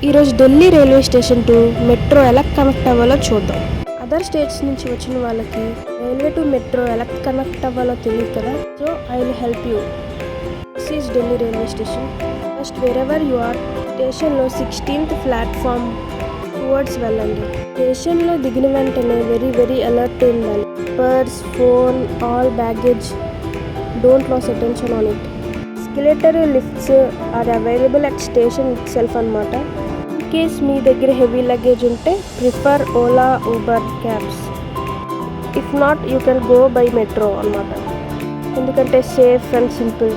ఈరోజు Delhi railway station to metro ఎలా connect అవ్వాలో చూద్దాం. అదర్ స్టేట్స్ నుంచి వచ్చిన వాళ్ళకి రైల్వే టు మెట్రో ఎలా కనెక్ట్ అవ్వాలో తెలియదు కదా. So I will help you. This is Delhi railway station. First wherever you are స్టేషన్లో 16th ప్లాట్ఫామ్ టువర్డ్స్ వెళ్ళండి. స్టేషన్లో దిగిన వెంటనే వెరీ అలర్ట్ ఉండాలి. Purse, phone, all baggage, don't lose attention on it. Escalator, lifts are available at station itself అనమాట. In case మీ దగ్గర heavy luggage ఉంటే prefer Ola, Uber cabs. If not you can go by metro అనమాట. ఎందుకంటే safe and simple.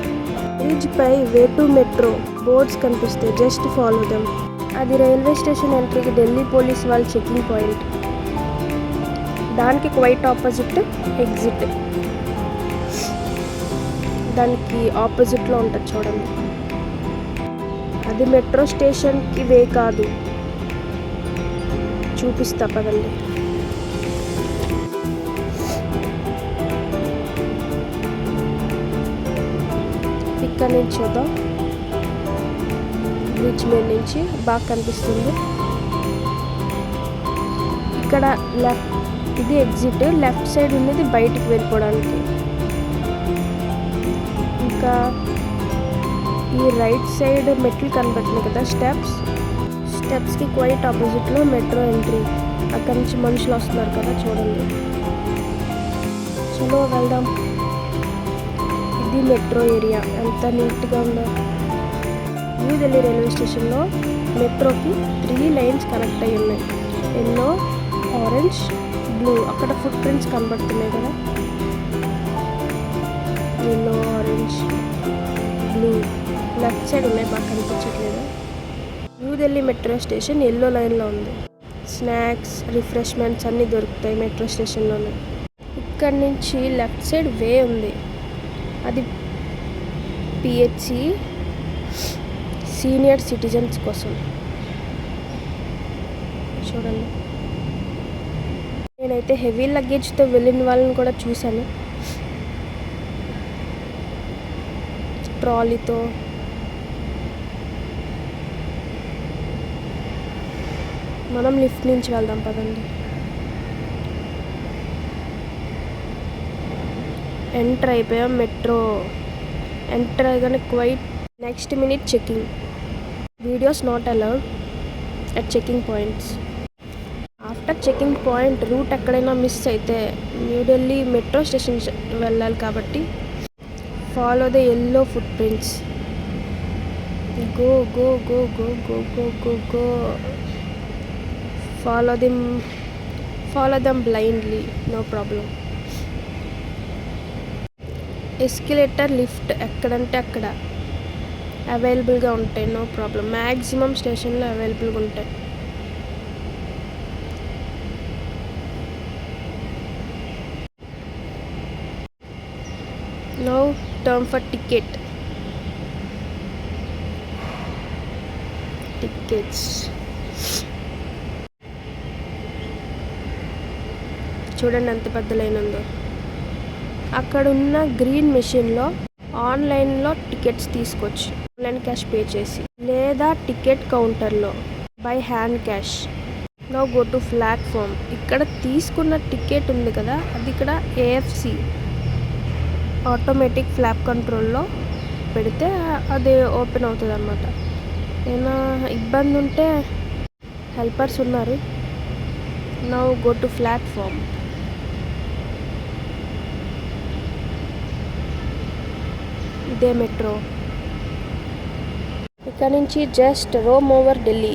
Bridge పై way to metro boards కనిపిస్తాయి, just follow them. అది railway station ఎంట్రీకి ఢిల్లీ పోలీస్ వాళ్ళ చెకింగ్ పాయింట్. దానికి క్వైట్ ఆపోజిట్ ఎగ్జిట్. దానికి ఆపోజిట్లో ఉంటుంది చూడండి. అది మెట్రో స్టేషన్కి వే కాదు, చూపిస్తా పదండి. ఇక్కడ నుంచి చూద్దాం. బ్రిడ్జ్ మీద నుంచి బాగా కనిపిస్తుంది. ఇక్కడ లెఫ్ట్, ఇది ఎగ్జిట్. లెఫ్ట్ సైడ్ ఉన్నది బయటికి వెళ్ళిపోవడానికి. ఇంకా ఈ రైట్ సైడ్ మెట్లు కనబడుతుంది కదా, స్టెప్స్కి క్వైట్ ఆపోజిట్లో మెట్రో ఎంట్రీ. అక్కడి నుంచి మనుషులు వస్తున్నారు కదా, చూడండి. చలో వెళ్దాం. ఇది మెట్రో ఏరియా, ఎంత నీట్గా ఉందో. న్యూ ఢిల్లీ రైల్వే స్టేషన్లో మెట్రోకి 3 లైన్స్ కనెక్ట్ అయ్యి ఉన్నాయి. Yellow, orange, blue. అక్కడ ఫుట్ ప్రింట్స్ కనబడుతున్నాయి కదా, yellow, orange, blue. Left side ఉన్నాయి, బాగా కనిపించట్లేదు. New Delhi metro station yellow లైన్లో ఉంది. స్నాక్స్, రిఫ్రెష్మెంట్స్ అన్నీ దొరుకుతాయి మెట్రో స్టేషన్లోనే. ఇక్కడ నుంచి లెఫ్ట్ సైడ్ వే ఉంది. అది పిహెచ్సి సీనియర్ సిటిజన్స్ కోసం. చూడండి, నేనైతే హెవీ లగేజ్తో వెళ్ళిన వాళ్ళని కూడా చూశాను, ట్రాలీతో. మనం లిఫ్ట్ నుంచి వెళ్దాం పదండి. ఎంటర్ అయిపోయాం మెట్రో. ఎంటర్ అయ్యగానే quite next minute checking. Videos not allowed at checking points. After checking point route ఎక్కడైనా మిస్ అయితే న్యూ ఢిల్లీ మెట్రో స్టేషన్ వెళ్ళాలి కాబట్టి follow the yellow footprints. go. Follow them blindly, no problem. ఎస్కలేటర్, లిఫ్ట్ ఎక్కడంటే అక్కడ అవైలబుల్గా ఉంటాయి, నో ప్రాబ్లం. మ్యాక్సిమం స్టేషన్లో అవైలబుల్గా ఉంటాయి. Now turn for tickets. చూడండి ఎంత పెద్ద లైన్ ఉందో. అక్కడ ఉన్న గ్రీన్ మెషిన్లో ఆన్లైన్లో టికెట్స్ తీసుకోవచ్చు, ఆన్లైన్ క్యాష్ పే చేసి, లేదా టికెట్ కౌంటర్లో by hand cash. Now go to platform. ఇక్కడ తీసుకున్న టికెట్ ఉంది కదా, అది ఇక్కడ ఏఎఫ్సి ఆటోమేటిక్ ఫ్లాప్ కంట్రోల్లో పెడితే అది ఓపెన్ అవుతుంది అన్నమాట. ఏమైనా ఇబ్బంది ఉంటే హెల్పర్స్ ఉన్నారు. Now go to platform. ఇదే మెట్రో. ఇక్కడ నుంచి జస్ట్ రోమ్ ఓవర్ ఢిల్లీ.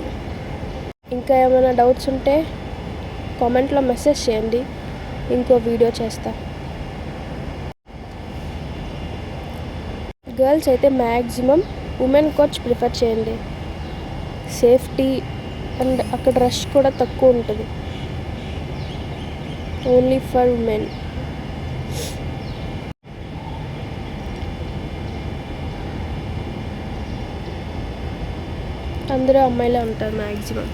ఇంకా ఏమైనా డౌట్స్ ఉంటే కామెంట్లో మెసేజ్ చేయండి, ఇంకో వీడియో చేస్తా. గర్ల్స్ అయితే మ్యాక్సిమం ఉమెన్ కోచ్ ప్రిఫర్ చేయండి, సేఫ్టీ అండ్ అక్కడ రష్ కూడా తక్కువ ఉంటుంది. Only for women. అందరూ అమ్మాయిలే ఉంటారు మ్యాక్సిమం.